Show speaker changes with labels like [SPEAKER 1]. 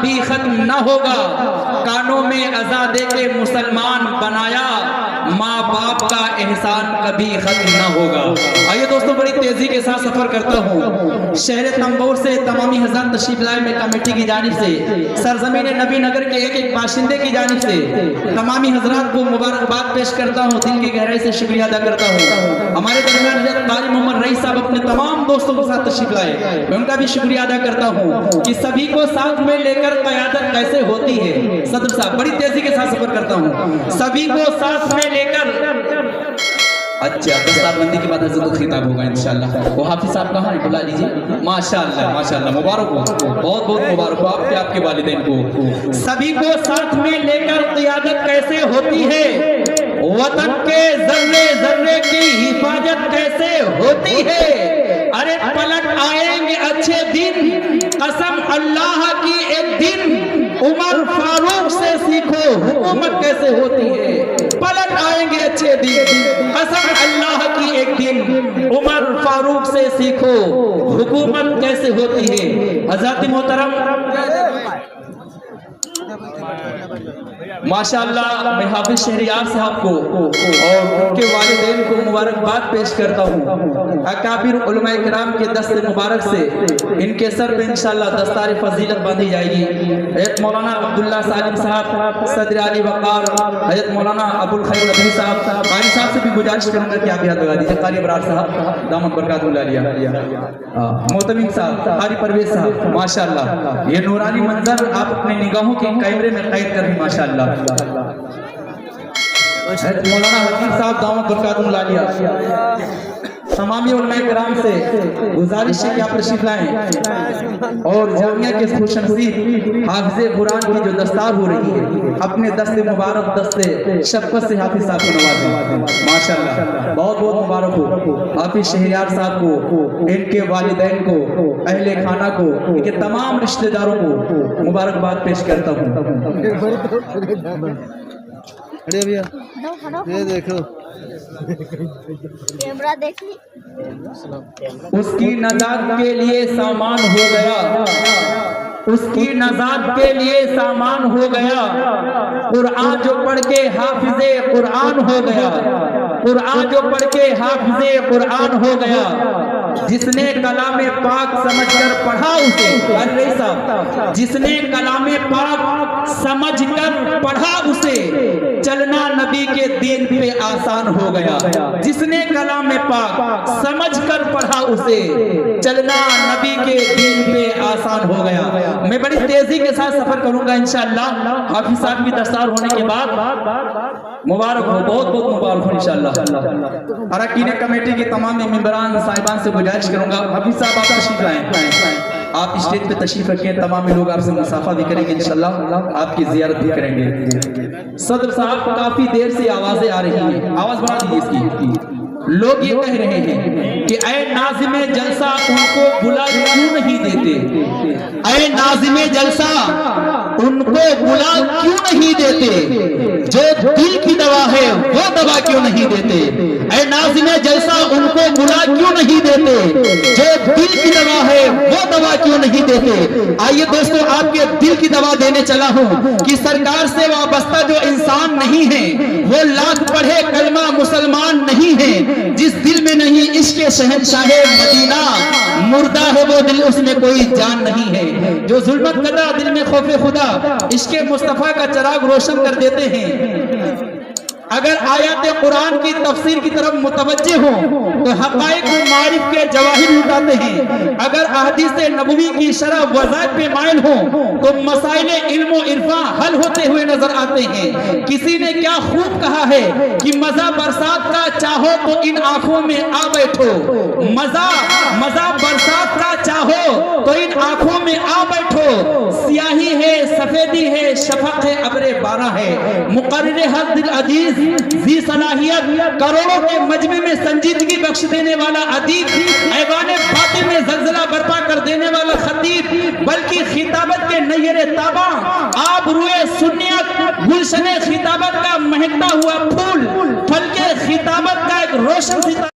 [SPEAKER 1] कभी खत्म न होगा, कानों में अज़ा दे के मुसलमान बनाया, माँ बाप का एहसान कभी खत्म न होगा। आइए दोस्तों, बड़ी तेजी के साथ सफर करता हूँ। शहर तंबोर से तमामी हज़रात तशरीफ लाए में कमेटी की जानिब से, सरजमीन नबी नगर के एक एक बाशिंदे की जानिब से तमामी हज़रात को मुबारकबाद पेश करता हूँ, दिल की गहराई से शुक्रिया अदा करता हूँ। हमारे दरमियान हज़रत क़ारी मोहम्मद रईस साहब अपने तमाम दोस्तों के साथ तशरीफ लाए, मैं उनका भी शुक्रिया अदा करता हूँ कि सभी को साथ में लेकर क़यादत कैसे होती है। सदर साहब, बड़ी तेजी के साथ सफर करता हूँ, सभी को साथ में लेकर। अच्छा, दस्तारबंदी के बाद हज़रत खिताब होगा इंशाअल्लाह। वो हाफिज साहब कहाँ है, बुला लीजिए। माशाअल्लाह माशाअल्लाह, मुबारक हो, बहुत बहुत मुबारक हो आपके, आपके वालिदैन को। सभी को साथ में लेकर क़यादत कैसे होती है, वतन के जर्रे जर्रे की हिफाजत कैसे होती है। अरे पलट आएंगे अच्छे दिन, कसम अल्लाह की एक दिन, उमर फारूक से सीखो हुकूमत कैसे होती है। पलट आएंगे अच्छे दिन, कसम अल्लाह की एक दिन, उमर फारूक से सीखो हुकूमत कैसे होती है। हज़रात मोहतरम, माशाअल्लाह, मैं हाफिज शहरियार साहब को और उनके वालिदैन को मुबारकबाद पेश करता हूँ। अकाबिर उलमाए किराम के दस्ते मुबारक से इनके सर पे इंशाअल्लाह दस्तार फजीलत बांधी जाएगी। हज़रत मौलाना अब्दुल्ला सालिम साहब, सदर अली वक़ार, हज़रत मौलाना अबुल खैर नदवी साहब, क़ारी साहब से भी गुजारिश करूँगा कि आप याद लगा दीजिए। क़ारी अबरार साहब दामद बरकातुहुल्लाह लिया, मोहतमिम साहब, क़ारी परवेज़ साहब, माशाअल्लाह ये नूरानी मंजर आप अपने निगाहों के कैमरे में कैद कर दी माशाअल्लाह। मौलाना हकीम साहब दामद बरकातुहुल्लाह लिया। तमामी उलमाए किराम से गुजारिश है कि आप तशरीफ लाएं और जामिया के खुशनसीब हाफिज़े कुरान की जो दस्तार हो रही है, अपने दस्ते मुबारक दस्ते शफ़क़त से हाफिज साहब को नवाजें। माशाअल्लाह, बहुत बहुत मुबारक हो हाफिज शहरियार साहब को, इनके वालिदैन को, अहले खाना को, इनके तमाम रिश्तेदारों को मुबारकबाद पेश करता हूँ।
[SPEAKER 2] अरे भैया ये देखो,
[SPEAKER 3] कैमरा देखी,
[SPEAKER 1] उसकी नजात के लिए सामान हो गया, उसकी नजात के लिए सामान हो गया। कुरान जो पढ़ के हाफिज़े कुरान हो गया, कुरान जो पढ़ के हाफिज़े कुरान हो गया। जिसने कलामे पाक समझकर पढ़ा उसे, अरे साहब, जिसने कलामे पाक समझकर पढ़ा उसे चलना नबी के दीन पे आसान हो गया। जिसने कलामे पाक समझकर पढ़ा उसे चलना नबी के दीन पे आसान हो गया। मैं बड़ी तेजी के साथ सफर करूंगा इंशाअल्लाह। हाफिज साहब की दस्तार होने के बाद मुबारक हो, बहुत बहुत मुबारक हो इंशाअल्लाह। अरकान कमेटी के तमाम मेंबरान साहिबान से गुजारिश करूंगा, हाफिज साहब आप तशरीफ लाएं, आप स्टेज पे तशरीफ रखें, तमाम लोग आपसे मुसाफा भी करेंगे इंशाअल्लाह, आपकी जियारत भी करेंगे। सदर साहब, काफी देर से आवाजें आ रही हैं, आवाज बढ़ा दीजिए इसकी। लोग ये कह रहे हैं कि ऐ नाज़िमे जलसा उनको बुला क्यों नहीं देते, ऐ नाज़िमे जलसा उनको बुला क्यों नहीं देते, जो दिल की दवा है वो दवा क्यों नहीं देते। ऐ नाज़िमे जलसा उनको बुला क्यों नहीं देते, जो दिल की दवा है वो दवा क्यों नहीं देते। आइए दोस्तों, आपके दिल की दवा देने चला हूँ कि सरकार से वाबस्ता जो इंसान नहीं है वो लाख पढ़े कलमा मुसलमान नहीं है। जिस दिल में नहीं इश्क़ शहंशाहे मदीना, मुर्दा है वो दिल, उसमें कोई जान नहीं है। जो जुल्मत करदा दिल में खौफे खुदा इश्क़ मुस्तफ़ा का चिराग रोशन कर देते हैं। अगर आयत कुरान की तफसीर की तरफ मुतवज्जे हो तो हक़ाइक़ व मारिफ के जवाहिर उठाते हैं। अगर अहदीस नबवी की शरह वज़ाइफ पे माइल हो तो मसाइल इल्म व इरफा हल होते हुए नजर आते हैं। किसी ने क्या खूब कहा है कि मजा बरसात का चाहो तो इन आंखों में आ बैठो, मजा मजा बरसात का चाहो तो इन आंखों में आ बैठो। सियाही है, सफेदी है, शफक है, अबरे बारा है। मुकर्रिर हद दिल अजीज जी सलाहियत, करोड़ों के मजमे में संजीदगी बख्श देने वाला अदीब, ऐवाने बातें में जल्जला बर्पा कर देने वाला खतीब, बल्कि खिताबत के नैरे ताबा आप रुए सुन्नियत, गुलशने खिताबत का महकता हुआ फूल, फल के खिताबत का एक रोशन सितारा।